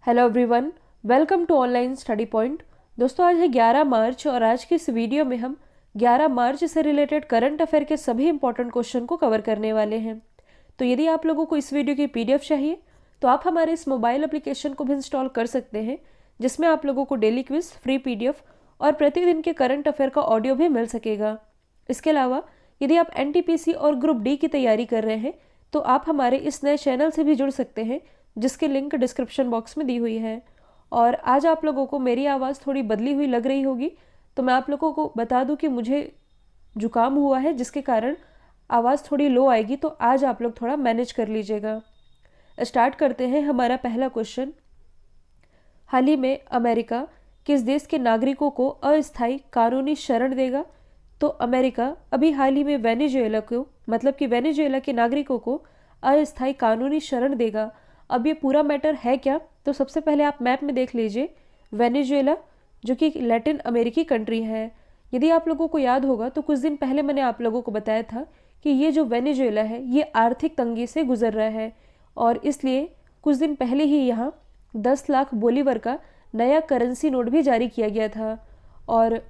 Hello everyone, welcome to online study point. दोस्तों, आज है 11 मार्च और आज की इस वीडियो में हम 11 मार्च से रिलेटेड करंट अफेयर के सभी इंपॉर्टेंट क्वेश्चन को कवर करने वाले हैं। तो यदि आप लोगों को इस वीडियो की पीडीएफ चाहिए तो आप हमारे इस मोबाइल एप्लीकेशन को भी इंस्टॉल कर सकते हैं, जिसमें आप लोगों को डेली क्विज, फ्री पीडीएफ और प्रतिदिन के करंट अफेयर का ऑडियो भी मिल सकेगा। इसके अलावा यदि आप एनटीपीसी और ग्रुप डी की तैयारी कर रहे हैं तो आप हमारे इस नए चैनल से भी जुड़ सकते हैं, जिसकी लिंक डिस्क्रिप्शन बॉक्स में दी हुई है। और आज आप लोगों को मेरी आवाज़ थोड़ी बदली हुई लग रही होगी, तो मैं आप लोगों को बता दूं कि मुझे जुकाम हुआ है, जिसके कारण आवाज़ थोड़ी लो आएगी, तो आज आप लोग थोड़ा मैनेज कर लीजिएगा। स्टार्ट करते हैं हमारा पहला क्वेश्चन। हाल ही में अमेरिका किस देश के नागरिकों को अस्थायी कानूनी शरण देगा? तो अमेरिका अभी हाल ही में वेनेजुएला को, मतलब कि वेनेजुएला के नागरिकों को अस्थायी कानूनी शरण देगा। अब ये पूरा मैटर है क्या? तो सबसे पहले आप मैप में देख लीजिए वेनेजुएला, जो कि लैटिन अमेरिकी कंट्री है। यदि आप लोगों को याद होगा तो कुछ दिन पहले मैंने आप लोगों को बताया था कि ये जो वेनेजुएला है ये आर्थिक तंगी से गुजर रहा है, और इसलिए कुछ दिन पहले ही यहाँ 10 लाख बोलीवर का नया करेंसी नोट भी जारी किया गया था। और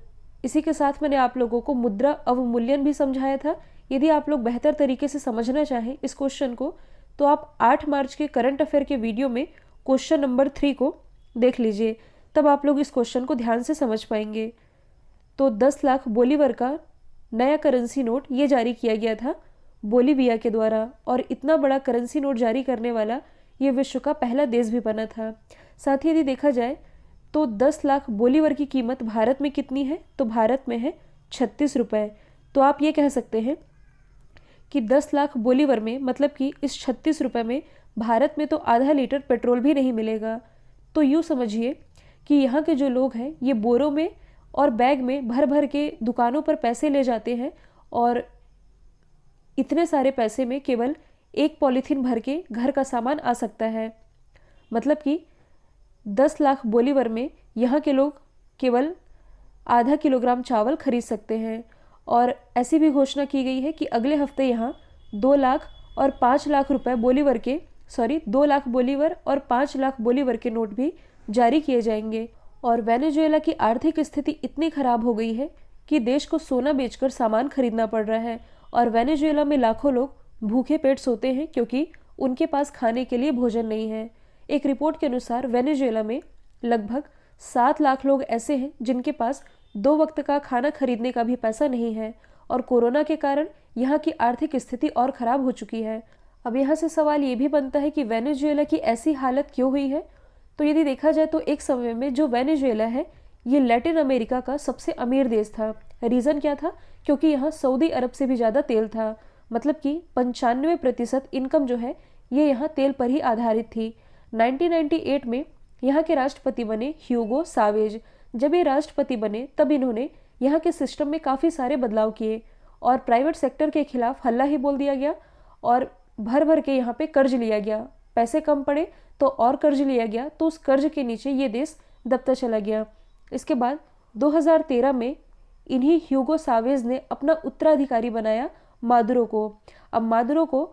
इसी के साथ मैंने आप लोगों को मुद्रा अवमूल्यन भी समझाया था। यदि आप लोग बेहतर तरीके से समझना चाहें इस क्वेश्चन को, तो आप 8 मार्च के करंट अफेयर के वीडियो में क्वेश्चन नंबर 3 को देख लीजिए, तब आप लोग इस क्वेश्चन को ध्यान से समझ पाएंगे। तो 10 लाख बोलीवर का नया करेंसी नोट ये जारी किया गया था बोलीविया के द्वारा, और इतना बड़ा करेंसी नोट जारी करने वाला ये विश्व का पहला देश भी बना था। साथ ही यदि देखा जाए तो 10 लाख बोलीवर की कीमत भारत में कितनी है? तो भारत में है 36 रुपये। तो आप ये कह सकते हैं कि 10 लाख बोलीवर में, मतलब कि इस 36 रुपये में भारत में तो आधा लीटर पेट्रोल भी नहीं मिलेगा। तो यूँ समझिए कि यहाँ के जो लोग हैं ये बोरों में और बैग में भर भर के दुकानों पर पैसे ले जाते हैं, और इतने सारे पैसे में केवल एक पॉलीथीन भर के घर का सामान आ सकता है। मतलब कि 10 लाख बोलीवर में यहाँ के लोग केवल आधा किलोग्राम चावल खरीद सकते हैं। और ऐसी भी घोषणा की गई है कि अगले हफ्ते यहाँ 2 लाख और 5 लाख रुपए बोलीवर के 2 लाख बोलीवर और 5 लाख बोलीवर के नोट भी जारी किए जाएंगे। और वेनेजुएला की आर्थिक स्थिति इतनी खराब हो गई है कि देश को सोना बेचकर सामान खरीदना पड़ रहा है, और वेनेजुएला में लाखों लोग भूखे पेट सोते हैं क्योंकि उनके पास खाने के लिए भोजन नहीं है। एक रिपोर्ट के अनुसार वेनेजुएला में लगभग 7 लाख लोग ऐसे हैं जिनके पास 2 वक्त का खाना खरीदने का भी पैसा नहीं है, और कोरोना के कारण यहाँ की आर्थिक स्थिति और खराब हो चुकी है। अब यहाँ से सवाल ये भी बनता है कि वेनेजुएला की ऐसी हालत क्यों हुई है? तो यदि देखा जाए तो एक समय में जो वेनेजुएला है ये लैटिन अमेरिका का सबसे अमीर देश था। रीज़न क्या था? क्योंकि यहाँ सऊदी अरब से भी ज़्यादा तेल था। मतलब कि 95% इनकम जो है ये यहाँ तेल पर ही आधारित थी। 1998 में यहाँ के राष्ट्रपति बने ह्यूगो सावेज। जब ये राष्ट्रपति बने तब इन्होंने यहाँ के सिस्टम में काफ़ी सारे बदलाव किए, और प्राइवेट सेक्टर के खिलाफ हल्ला ही बोल दिया गया, और भर भर के यहाँ पे कर्ज लिया गया। पैसे कम पड़े तो और कर्ज लिया गया, तो उस कर्ज के नीचे ये देश दबता चला गया। इसके बाद 2013 में इन्हीं ह्यूगो सावेज ने अपना उत्तराधिकारी बनाया मादुरो को। अब मादुरो को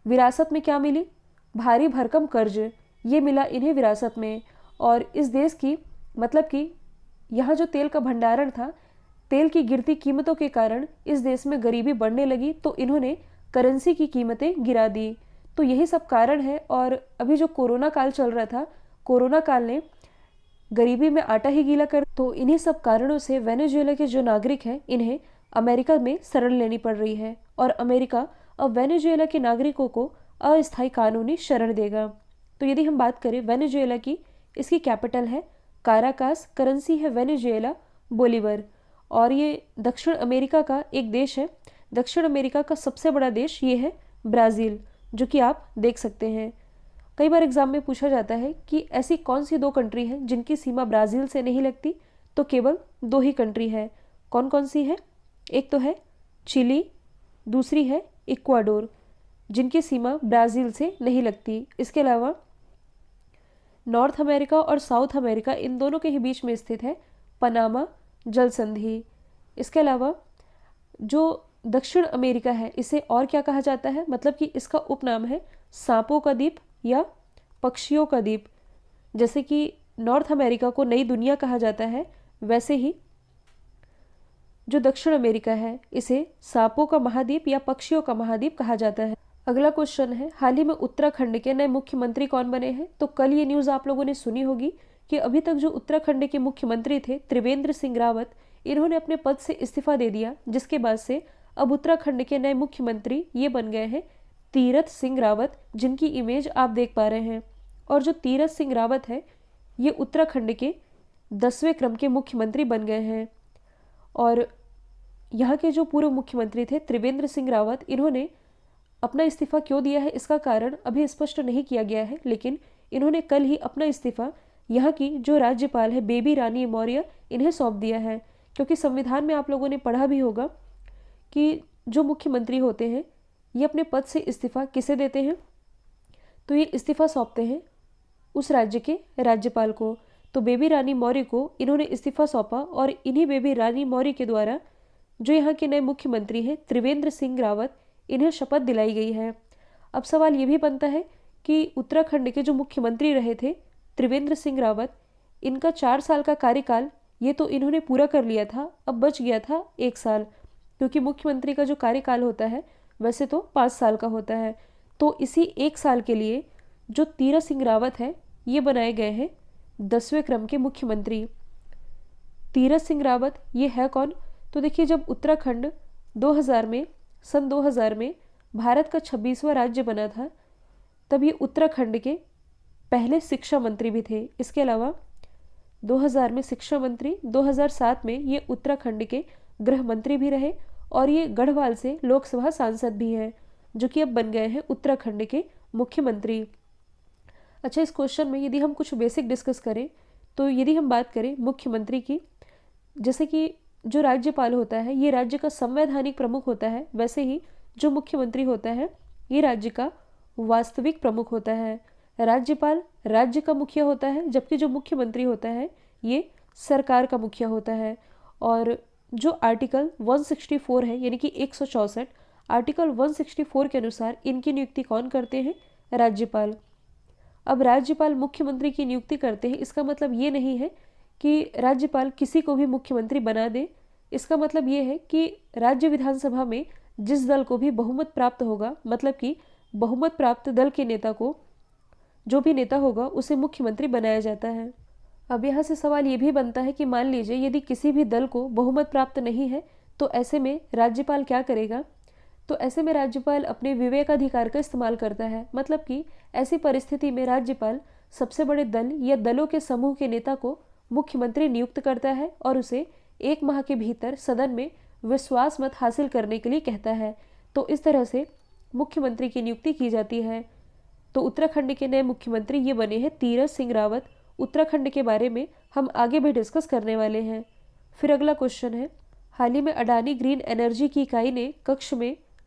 विरासत में क्या मिली? भारी भरकम कर्ज, ये मिला इन्हें विरासत में। और इस देश की, मतलब कि यहाँ जो तेल का भंडारण था, तेल की गिरती कीमतों के कारण इस देश में गरीबी बढ़ने लगी, तो इन्होंने करेंसी की कीमतें गिरा दी। तो यही सब कारण है। और अभी जो कोरोना काल चल रहा था, कोरोना काल ने गरीबी में आटा ही गीला कर, तो इन्हीं सब कारणों से वेनेजुएला के जो नागरिक हैं इन्हें अमेरिका में शरण लेनी पड़ रही है, और अमेरिका अब वेनेजुएला के नागरिकों को अस्थायी कानूनी शरण देगा। तो यदि हम बात करें वेनेजुएला की, इसकी कैपिटल है काराकास, करेंसी है वेनेजुएला बोलीवर, और ये दक्षिण अमेरिका का एक देश है। दक्षिण अमेरिका का सबसे बड़ा देश ये है ब्राज़ील, जो कि आप देख सकते हैं। कई बार एग्जाम में पूछा जाता है कि ऐसी कौन सी 2 कंट्री हैं जिनकी सीमा ब्राज़ील से नहीं लगती? तो केवल 2 ही कंट्री है। कौन कौन सी है? एक तो है चिली, दूसरी है इक्वाडोर, जिनकी सीमा ब्राज़ील से नहीं लगती। इसके अलावा नॉर्थ अमेरिका और साउथ अमेरिका, इन दोनों के ही बीच में स्थित है पनामा जल संधि। इसके अलावा जो दक्षिण अमेरिका है इसे और क्या कहा जाता है? मतलब कि इसका उपनाम है सांपों का द्वीप या पक्षियों का द्वीप। जैसे कि नॉर्थ अमेरिका को नई दुनिया कहा जाता है, वैसे ही जो दक्षिण अमेरिका है इसे सांपों का महाद्वीप या पक्षियों का महाद्वीप कहा जाता है। अगला क्वेश्चन है, हाल ही में उत्तराखंड के नए मुख्यमंत्री कौन बने हैं? तो कल ये न्यूज़ आप लोगों ने सुनी होगी कि अभी तक जो उत्तराखंड के मुख्यमंत्री थे त्रिवेंद्र सिंह रावत, इन्होंने अपने पद से इस्तीफा दे दिया, जिसके बाद से अब उत्तराखंड के नए मुख्यमंत्री ये बन गए हैं तीरथ सिंह रावत, जिनकी इमेज आप देख पा रहे हैं। और जो तीरथ सिंह रावत है ये उत्तराखंड के 10वें क्रम के मुख्यमंत्री बन गए हैं। और यहाँ के जो पूर्व मुख्यमंत्री थे त्रिवेंद्र सिंह रावत, इन्होंने अपना इस्तीफा क्यों दिया है इसका कारण अभी स्पष्ट नहीं किया गया है, लेकिन इन्होंने कल ही अपना इस्तीफा यहाँ की जो राज्यपाल है बेबी रानी मौर्य, इन्हें सौंप दिया है। क्योंकि संविधान में आप लोगों ने पढ़ा भी होगा कि जो मुख्यमंत्री होते हैं ये अपने पद से इस्तीफा किसे देते हैं? तो ये इस्तीफा सौंपते हैं उस राज्य के राज्यपाल को। तो बेबी रानी मौर्य को इन्होंने इस्तीफा सौंपा और इन्हीं बेबी रानी मौर्य के द्वारा जो यहाँ के नए मुख्यमंत्री हैं त्रिवेंद्र सिंह रावत, इन्हें शपथ दिलाई गई है। अब सवाल ये भी बनता है कि उत्तराखंड के जो मुख्यमंत्री रहे थे त्रिवेंद्र सिंह रावत, इनका 4 साल का कार्यकाल ये तो इन्होंने पूरा कर लिया था, अब बच गया था 1 साल, क्योंकि मुख्यमंत्री का जो कार्यकाल होता है वैसे तो 5 साल का होता है। तो इसी 1 साल के लिए जो तीरथ सिंह रावत है ये बनाए गए हैं 10वें क्रम के मुख्यमंत्री। तीरथ सिंह रावत ये है कौन? तो देखिए, जब उत्तराखंड 2000 में सन 2000 में भारत का 26वां राज्य बना था, तब ये उत्तराखंड के पहले शिक्षा मंत्री भी थे। इसके अलावा 2000 में शिक्षा मंत्री, 2007 में ये उत्तराखंड के गृह मंत्री भी रहे और ये गढ़वाल से लोकसभा सांसद भी हैं, जो कि अब बन गए हैं उत्तराखंड के मुख्यमंत्री। अच्छा, इस क्वेश्चन में यदि हम कुछ बेसिक डिस्कस करें तो यदि हम बात करें मुख्यमंत्री की, जैसे कि जो राज्यपाल होता है ये राज्य का संवैधानिक प्रमुख होता है, वैसे ही जो मुख्यमंत्री होता है ये राज्य का वास्तविक प्रमुख होता है। राज्यपाल राज्य का मुखिया होता है, जबकि जो मुख्यमंत्री होता है ये सरकार का मुखिया होता है। और जो आर्टिकल 164 है यानी कि 164, आर्टिकल 164 के अनुसार इनकी नियुक्ति कौन करते हैं? राज्यपाल। अब राज्यपाल मुख्यमंत्री की नियुक्ति करते हैं, इसका मतलब ये नहीं है कि राज्यपाल किसी को भी मुख्यमंत्री बना दे। इसका मतलब ये है कि राज्य विधानसभा में जिस दल को भी बहुमत प्राप्त होगा, मतलब कि बहुमत प्राप्त दल के नेता को, जो भी नेता होगा उसे मुख्यमंत्री बनाया जाता है। अब यहाँ से सवाल ये भी बनता है कि मान लीजिए यदि किसी भी दल को बहुमत प्राप्त नहीं है तो ऐसे में राज्यपाल क्या करेगा? तो ऐसे में राज्यपाल अपने विवेकाधिकार का इस्तेमाल करता है। मतलब कि ऐसी परिस्थिति में राज्यपाल सबसे बड़े दल या दलों के समूह के नेता को मुख्यमंत्री नियुक्त करता है और उसे 1 माह के भीतर सदन में विश्वास मत हासिल करने के लिए कहता है। तो इस तरह से मुख्यमंत्री की नियुक्ति की जाती है। तो उत्तराखंड के नए मुख्यमंत्री ये बने हैं तीरथ सिंह रावत। उत्तराखंड के बारे में हम आगे भी डिस्कस करने वाले हैं। फिर अगला क्वेश्चन है, हाल ही में अडानी ग्रीन एनर्जी की इकाई ने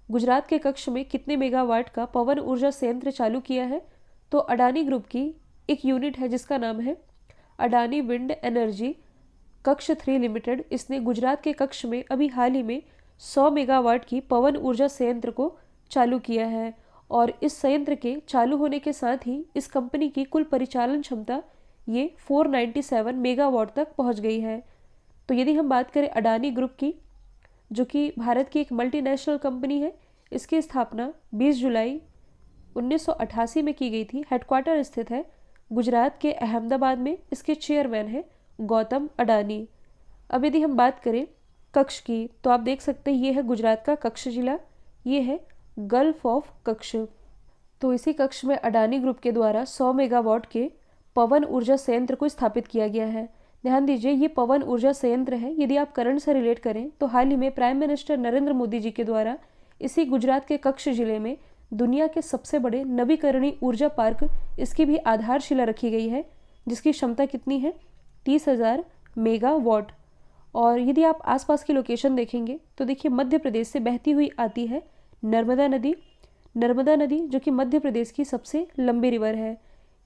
गुजरात के कक्ष में कितने मेगावाट का पवन ऊर्जा संयंत्र चालू किया है? तो अडानी ग्रुप की एक यूनिट है जिसका नाम है अडानी विंड एनर्जी कक्ष 3 लिमिटेड। इसने गुजरात के कक्ष में अभी हाल ही में 100 मेगावाट की पवन ऊर्जा संयंत्र को चालू किया है और इस संयंत्र के चालू होने के साथ ही इस कंपनी की कुल परिचालन क्षमता ये 497 मेगावाट तक पहुंच गई है। तो यदि हम बात करें अडानी ग्रुप की, जो कि भारत की एक मल्टीनेशनल कंपनी है, इसकी स्थापना 20 जुलाई 1988 में की गई थी। हेडक्वार्टर स्थित है गुजरात के अहमदाबाद में। इसके चेयरमैन हैं गौतम अडानी। अब यदि हम बात करें कक्ष की, तो आप देख सकते हैं ये है गुजरात का कक्ष जिला, ये है गल्फ ऑफ कक्ष। तो इसी कक्ष में अडानी ग्रुप के द्वारा 100 मेगावाट के पवन ऊर्जा संयंत्र को स्थापित किया गया है। ध्यान दीजिए, ये पवन ऊर्जा संयंत्र है। यदि आप करंट से रिलेट करें तो हाल ही में प्राइम मिनिस्टर नरेंद्र मोदी जी के द्वारा इसी गुजरात के कक्ष जिले में दुनिया के सबसे बड़े नवीकरणीय ऊर्जा पार्क, इसकी भी आधारशिला रखी गई है, जिसकी क्षमता कितनी है? 30,000 मेगावाट। और यदि आप आसपास की लोकेशन देखेंगे तो देखिए, मध्य प्रदेश से बहती हुई आती है नर्मदा नदी। नर्मदा नदी जो कि मध्य प्रदेश की सबसे लंबी रिवर है,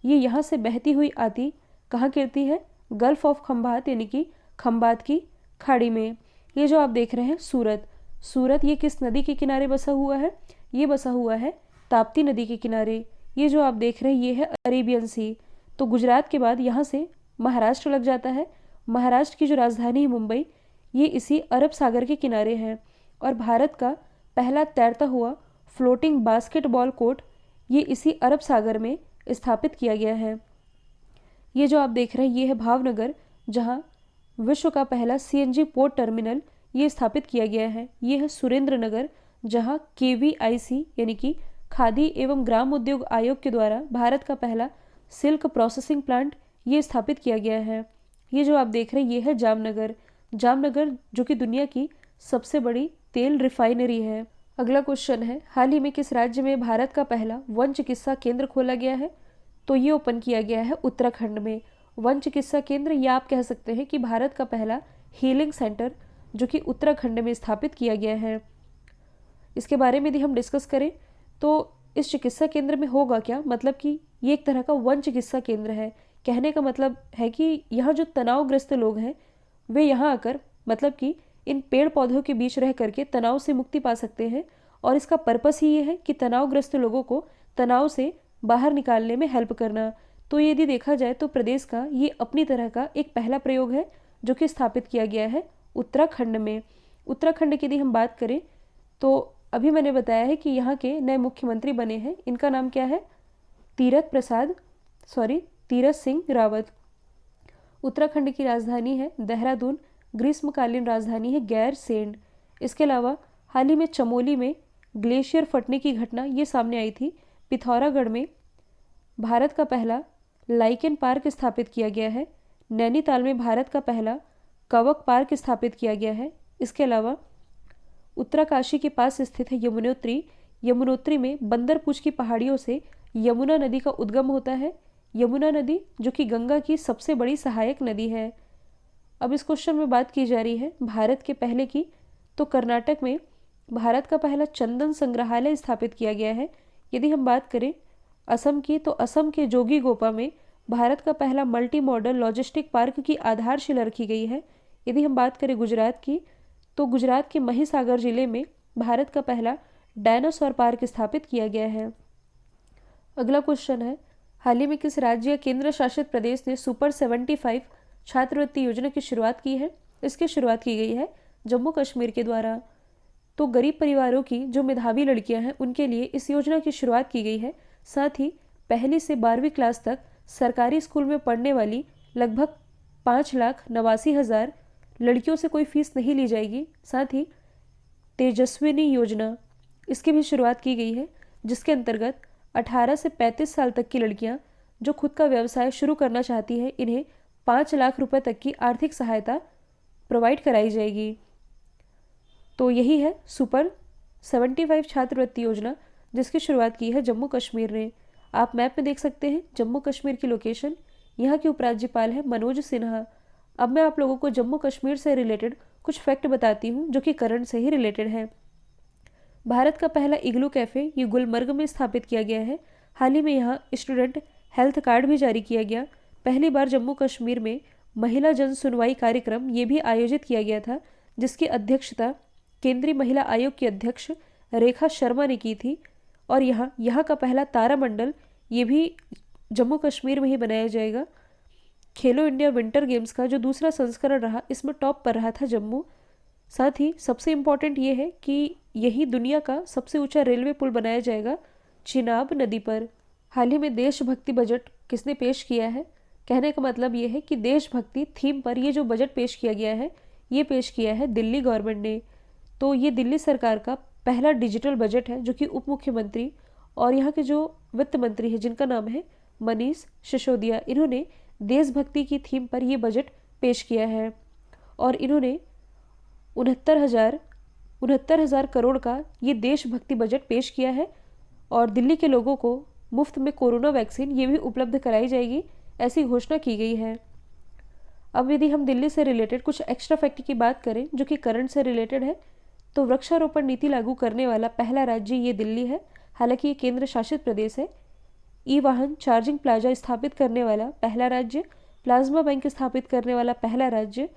ये यहाँ से बहती हुई आती कहाँ गिरती है? गल्फ ऑफ खंभात यानी कि खंभात की खाड़ी में। ये जो आप देख रहे हैं सूरत, ये किस नदी के किनारे बसा हुआ है? ये बसा हुआ है ताप्ती नदी के किनारे। ये जो आप देख रहे हैं ये है अरेबियन सी। तो गुजरात के बाद यहाँ से महाराष्ट्र लग जाता है। महाराष्ट्र की जो राजधानी है मुंबई, ये इसी अरब सागर के किनारे है। और भारत का पहला तैरता हुआ फ्लोटिंग बास्केटबॉल कोर्ट ये इसी अरब सागर में स्थापित किया गया है। ये जो आप देख रहे हैं ये है भावनगर, जहाँ विश्व का पहला सीएनजी पोर्ट टर्मिनल ये स्थापित किया गया है। ये है सुरेंद्र नगर, जहाँ केवीआईसी यानी कि खादी एवं ग्राम उद्योग आयोग के द्वारा भारत का पहला सिल्क प्रोसेसिंग प्लांट ये स्थापित किया गया है। ये जो आप देख रहे हैं ये है जामनगर, जामनगर जो कि दुनिया की सबसे बड़ी तेल रिफाइनरी है। अगला क्वेश्चन है, हाल ही में किस राज्य में भारत का पहला वन चिकित्सा केंद्र खोला गया है? तो ये ओपन किया गया है उत्तराखंड में। वन चिकित्सा केंद्र या आप कह सकते हैं कि भारत का पहला हीलिंग सेंटर जो कि उत्तराखंड में स्थापित किया गया है। इसके बारे में यदि हम डिस्कस करें तो इस चिकित्सा केंद्र में होगा क्या, मतलब कि ये एक तरह का वन चिकित्सा केंद्र है। कहने का मतलब है कि यहाँ जो तनावग्रस्त लोग हैं वे यहाँ आकर मतलब कि इन पेड़ पौधों के बीच रह करके तनाव से मुक्ति पा सकते हैं। और इसका पर्पस ही ये है कि तनावग्रस्त लोगों को तनाव से बाहर निकालने में हेल्प करना। तो यदि देखा जाए तो प्रदेश का ये अपनी तरह का एक पहला प्रयोग है जो कि स्थापित किया गया है उत्तराखंड में। उत्तराखंड की यदि हम बात करें तो अभी मैंने बताया है कि यहाँ के नए मुख्यमंत्री बने हैं। इनका नाम क्या है? तीरथ सिंह रावत। उत्तराखंड की राजधानी है देहरादून, ग्रीष्मकालीन राजधानी है गैरसेंड। इसके अलावा हाल ही में चमोली में ग्लेशियर फटने की घटना ये सामने आई थी। पिथौरागढ़ में भारत का पहला लाइकेन पार्क स्थापित किया गया है। नैनीताल में भारत का पहला कवक पार्क स्थापित किया गया है। इसके अलावा उत्तरकाशी के पास स्थित है यमुनोत्री। यमुनोत्री में बंदरपूछ की पहाड़ियों से यमुना नदी का उद्गम होता है। यमुना नदी जो कि गंगा की सबसे बड़ी सहायक नदी है। अब इस क्वेश्चन में बात की जा रही है भारत के पहले की, तो कर्नाटक में भारत का पहला चंदन संग्रहालय स्थापित किया गया है। यदि हम बात करें असम की, तो असम के जोगीघोपा में भारत का पहला मल्टी मॉडल लॉजिस्टिक पार्क की आधारशिला रखी गई है। यदि हम बात करें गुजरात की, तो गुजरात के महिसागर जिले में भारत का पहला डायनासोर पार्क स्थापित किया गया है। अगला क्वेश्चन है, हाल ही में किस राज्य या केंद्र शासित प्रदेश ने सुपर 75 छात्रवृत्ति योजना की शुरुआत की है? इसकी शुरुआत की गई है जम्मू कश्मीर के द्वारा। तो गरीब परिवारों की जो मेधावी लड़कियां हैं उनके लिए इस योजना की शुरुआत की गई है। साथ ही पहली से 12वीं क्लास तक सरकारी स्कूल में पढ़ने वाली लगभग 5,89,000 लड़कियों से कोई फीस नहीं ली जाएगी। साथ ही तेजस्विनी योजना इसकी भी शुरुआत की गई है, जिसके अंतर्गत 18 से 35 साल तक की लड़कियां जो खुद का व्यवसाय शुरू करना चाहती हैं इन्हें 5 लाख रुपए तक की आर्थिक सहायता प्रोवाइड कराई जाएगी। तो यही है सुपर 75 छात्रवृत्ति योजना जिसकी शुरुआत की है जम्मू कश्मीर ने। आप मैप में देख सकते हैं जम्मू कश्मीर की लोकेशन। यहाँ के उपराज्यपाल है मनोज सिन्हा। अब मैं आप लोगों को जम्मू कश्मीर से रिलेटेड कुछ फैक्ट बताती हूँ जो कि करंट से ही रिलेटेड है। भारत का पहला इग्लू कैफ़े ये गुलमर्ग में स्थापित किया गया है। हाल ही में यहाँ स्टूडेंट हेल्थ कार्ड भी जारी किया गया। पहली बार जम्मू कश्मीर में महिला जन सुनवाई कार्यक्रम ये भी आयोजित किया गया था, जिसकी अध्यक्षता केंद्रीय महिला आयोग की अध्यक्ष रेखा शर्मा ने की थी। और यहाँ का पहला तारामंडल ये भी जम्मू कश्मीर में ही बनाया जाएगा। खेलो इंडिया विंटर गेम्स का जो दूसरा संस्करण रहा इसमें टॉप पर रहा था जम्मू। साथ ही सबसे इम्पॉर्टेंट ये है कि यही दुनिया का सबसे ऊंचा रेलवे पुल बनाया जाएगा चिनाब नदी पर। हाल ही में देशभक्ति बजट किसने पेश किया है? कहने का मतलब ये है कि देशभक्ति थीम पर ये जो बजट पेश किया गया है ये पेश किया है दिल्ली गवर्नमेंट ने। तो ये दिल्ली सरकार का पहला डिजिटल बजट है जो कि उप मुख्यमंत्री और यहाँ के जो वित्त मंत्री हैं जिनका नाम है मनीष सिसोदिया, इन्होंने देशभक्ति की थीम पर ये बजट पेश किया है। और इन्होंने 69,000 करोड़ का ये देशभक्ति बजट पेश किया है। और दिल्ली के लोगों को मुफ्त में कोरोना वैक्सीन ये भी उपलब्ध कराई जाएगी, ऐसी घोषणा की गई है। अब यदि हम दिल्ली से रिलेटेड कुछ एक्स्ट्रा फैक्ट की बात करें जो कि करंट से रिलेटेड है, तो वृक्षारोपण नीति लागू करने वाला पहला राज्य ये दिल्ली है। हालांकि ये केंद्र शासित प्रदेश है। ई वाहन चार्जिंग प्लाजा स्थापित करने वाला पहला राज्य, प्लाज्मा बैंक स्थापित करने वाला पहला राज्य।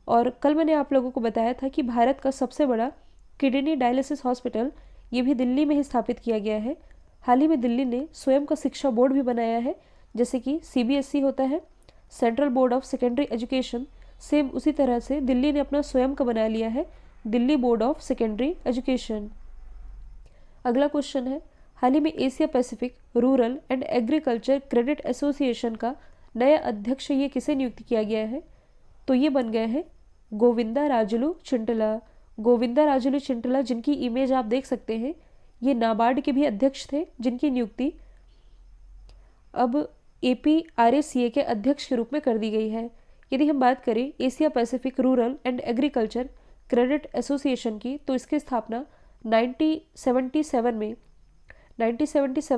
और कल मैंने आप लोगों को बताया था कि भारत का सबसे बड़ा किडनी डायलिसिस हॉस्पिटल ये भी दिल्ली में ही स्थापित किया गया है। हाल ही में दिल्ली ने स्वयं का शिक्षा बोर्ड भी बनाया है जैसे कि CBSE होता है, central board of secondary education. Same उसी तरह से दिल्ली ने अपना स्वयं का बना लिया है, Delhi board of secondary education. अगला क्वेश्चन है, हाल ही में Asia Pacific rural and agriculture credit association का नया अध्यक्ष ये किसे नियुक्त किया गया है? तो ये बन गए हैं गोविंदा राजुलू चिंटला। गोविंदा राजुलू चिंटला, जिनकी इमेज आप देख सकते हैं, ये नाबार्ड के भी अध्यक्ष थे, जिनकी नियुक्ति अब APRACA के अध्यक्ष के रूप में कर दी गई है। यदि हम बात करें Asia Pacific rural and agriculture credit association की, तो इसकी स्थापना 1977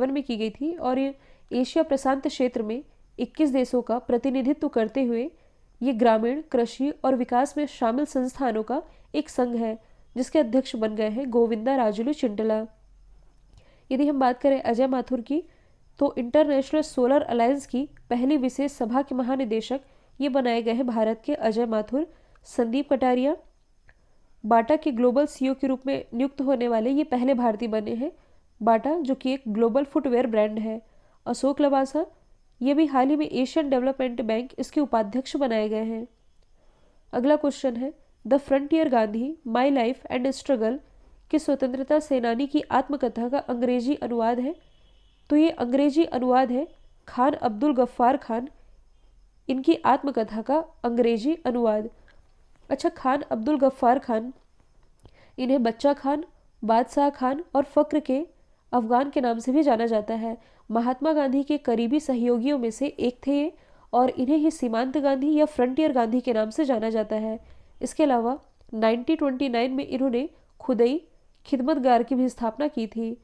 में की गई थी और ये एशिया प्रशांत क्षेत्र में 21 देशों का प्रतिनिधित्व करते हुए ये ग्रामीण कृषि और विकास में शामिल संस्थानों का एक संघ है, जिसके अध्यक्ष बन गए हैं गोविंदा राजुलू चिंटला। यदि हम बात करें अजय माथुर की, तो इंटरनेशनल सोलर अलायंस की पहली विशेष सभा के महानिदेशक ये बनाए गए हैं भारत के अजय माथुर। संदीप कटारिया बाटा के ग्लोबल CEO के रूप में नियुक्त होने वाले ये पहले भारतीय बने हैं। बाटा जो कि एक ग्लोबल फुटवेयर ब्रांड है। अशोक लवासा ये भी हाल ही में एशियन डेवलपमेंट बैंक इसके उपाध्यक्ष बनाए गए हैं। अगला क्वेश्चन है, the frontier Gandhi my life and struggle की स्वतंत्रता सेनानी की आत्मकथा का अंग्रेजी अनुवाद है। तो ये अंग्रेजी अनुवाद है खान अब्दुल गफ्फार खान, इनकी आत्मकथा का अंग्रेजी अनुवाद। अच्छा, खान अब्दुल गफ्फार खान, इन्हें बच्चा खान, बादशाह खान और फक्र के अफगान के नाम से भी जाना जाता है। महात्मा गांधी के करीबी सहयोगियों में से एक थे ये, और इन्हें ही सीमांत गांधी या फ्रंटियर गांधी के नाम से जाना जाता है। इसके अलावा 1929 में इन्होंने खुदई खिदमतगार की भी स्थापना की थी।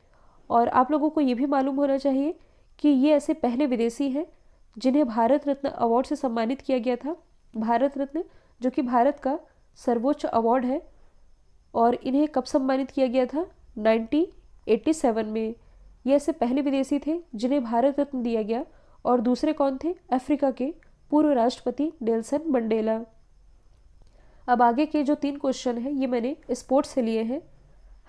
और आप लोगों को ये भी मालूम होना चाहिए कि ये ऐसे पहले विदेशी हैं जिन्हें भारत रत्न अवार्ड से सम्मानित किया गया था। भारत रत्न जो कि भारत का सर्वोच्च अवार्ड है, और इन्हें कब सम्मानित किया गया था? 1987 में। ये ऐसे पहले विदेशी थे जिन्हें भारत रत्न दिया गया। और दूसरे कौन थे? अफ्रीका के पूर्व राष्ट्रपति नेल्सन मंडेला। अब आगे के जो 3 क्वेश्चन हैं ये मैंने स्पोर्ट्स से लिए हैं।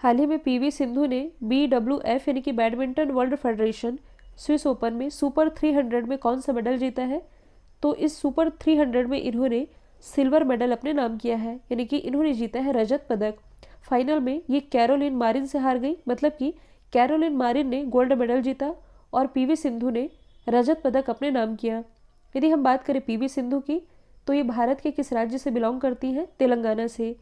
हाल ही में PV सिंधु ने BWF यानी कि badminton world federation Swiss open में सुपर 300 में कौन सा मेडल जीता है? तो इस सुपर 300 में इन्होंने सिल्वर मेडल अपने नाम किया है, यानी कि इन्होंने जीता है रजत पदक। फाइनल में ये कैरोलिन मारिन से हार गई, मतलब कि कैरोलिन मारिन ने गोल्ड मेडल जीता और PV सिंधु ने रजत पदक अपने नाम किया। यदि हम बात करें PV सिंधु की, तो ये भारत के किस राज्य से बिलोंग करती हैं? तेलंगाना से।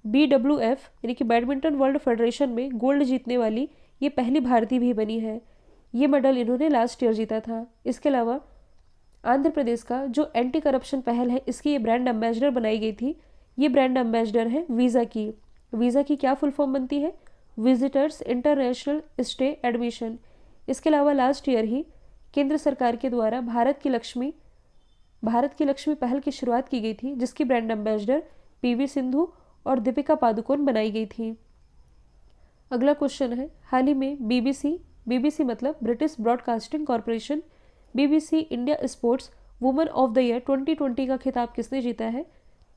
BWF यानी कि बैडमिंटन वर्ल्ड फेडरेशन में गोल्ड जीतने वाली ये पहली भारतीय भी बनी है। ये मेडल इन्होंने लास्ट ईयर जीता था। इसके अलावा आंध्र प्रदेश का जो एंटी करप्शन पहल है, इसकी ये ब्रांड एम्बेसडर बनाई गई थी। ये ब्रांड एम्बेसडर है वीज़ा की। वीज़ा की क्या फुल फॉर्म बनती है? Visitors international stay admission. इसके अलावा लास्ट ईयर ही केंद्र सरकार के द्वारा भारत की लक्ष्मी पहल की शुरुआत की गई थी, जिसकी ब्रांड एम्बेसडर PV सिंधु और दीपिका पादुकोण बनाई गई थी। अगला क्वेश्चन है, हाल ही में BBC मतलब British broadcasting corporation, BBC India sports woman of the year 2020 का खिताब किसने जीता है?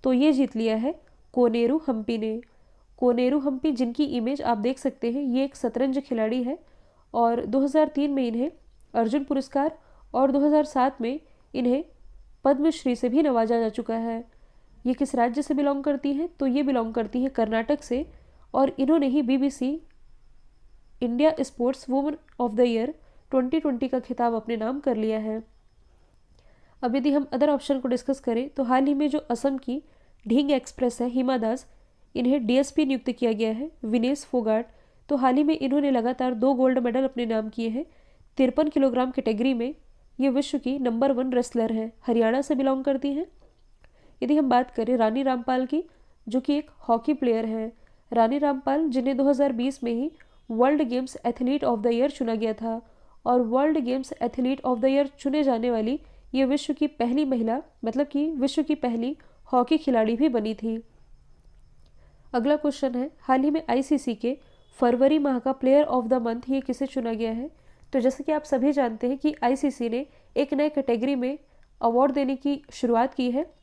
तो ये जीत लिया है कोनेरू हम्पी ने। कोनेरू हम्पी, जिनकी इमेज आप देख सकते हैं, ये एक शतरंज खिलाड़ी है और 2003 में इन्हें अर्जुन पुरस्कार और 2007 में इन्हें पद्मश्री से भी नवाजा जा चुका है। ये किस राज्य से बिलोंग करती हैं? तो ये बिलोंग करती हैं कर्नाटक से, और इन्होंने ही BBC India sports woman of the year 2020 का खिताब अपने नाम कर लिया है। अब यदि हम अदर ऑप्शन को डिस्कस करें, तो हाल ही में जो असम की ढींग एक्सप्रेस है, हिमा दास, इन्हें DSP नियुक्त किया गया है। विनेश फोगाट, तो हाल ही में इन्होंने लगातार 2 गोल्ड मेडल अपने नाम किए हैं। 53 किलोग्राम कैटेगरी में ये विश्व की नंबर 1 रेसलर है, हरियाणा से बिलोंग करती हैं। यदि हम बात करें रानी रामपाल की, जो कि एक हॉकी प्लेयर है, रानी रामपाल जिन्हें 2020 में ही world games athlete of the year चुना गया था, और world games athlete of the year चुने जाने वाली ये विश्व की पहली महिला, मतलब कि विश्व की पहली हॉकी खिलाड़ी भी बनी थी। अगला क्वेश्चन है, हाल ही में ICC के फरवरी माह का प्लेयर ऑफ द मंथ ये किसे चुना गया है? तो जैसे कि आप सभी जानते हैं कि ICC ने एक नए कैटेगरी में अवार्ड देने की शुरुआत की है।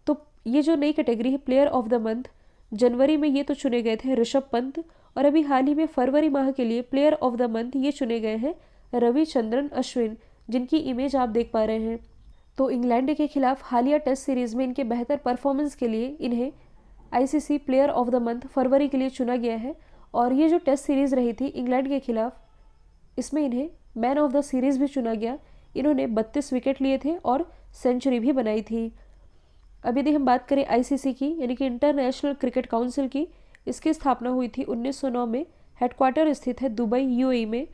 तो ये जो नई कैटेगरी है प्लेयर ऑफ द मंथ, जनवरी में ये तो चुने गए थे ऋषभ पंत, और अभी हाल ही में फरवरी माह के लिए प्लेयर ऑफ द मंथ ये चुने गए हैं रविचंद्रन अश्विन, जिनकी इमेज आप देख पा रहे हैं। तो इंग्लैंड के खिलाफ हालिया टेस्ट सीरीज़ में इनके बेहतर परफॉर्मेंस के लिए इन्हें ICC player of the month फरवरी के लिए चुना गया है। और ये जो टेस्ट सीरीज़ रही थी इंग्लैंड के खिलाफ, इसमें इन्हें मैन ऑफ द सीरीज़ भी चुना गया। इन्होंने 32 विकेट लिए थे और सेंचुरी भी बनाई थी। अब यदि हम बात करें आईसीसी की, यानी कि इंटरनेशनल क्रिकेट काउंसिल की, इसकी स्थापना हुई थी 1909 में। हेडक्वार्टर स्थित है दुबई यूएई में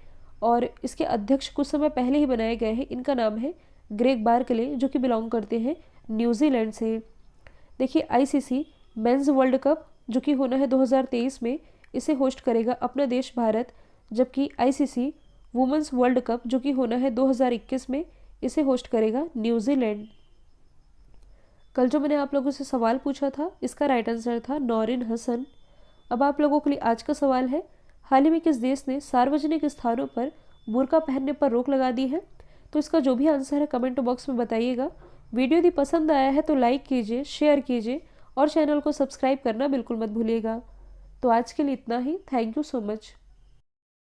और इसके अध्यक्ष कुछ समय पहले ही बनाए गए हैं। इनका नाम है ग्रेग बार्कले, जो कि बिलोंग करते हैं न्यूजीलैंड से। देखिए आईसीसी मेंस वर्ल्ड कप जो कि होना है 2023 में, इसे होस्ट करेगा अपना देश भारत। जबकि आईसीसी वुमेंस वर्ल्ड कप जो कि होना है 2021 में, इसे होस्ट करेगा न्यूजीलैंड। कल जो मैंने आप लोगों से सवाल पूछा था, इसका राइट आंसर था नौरीन हसन। अब आप लोगों के लिए आज का सवाल है, हाल ही में किस देश ने सार्वजनिक स्थानों पर बुर्का पहनने पर रोक लगा दी है? तो इसका जो भी आंसर है कमेंट बॉक्स में बताइएगा। वीडियो यदि पसंद आया है तो लाइक कीजिए, शेयर कीजिए और चैनल को सब्सक्राइब करना बिल्कुल मत भूलिएगा। तो आज के लिए इतना ही। Thank you so much.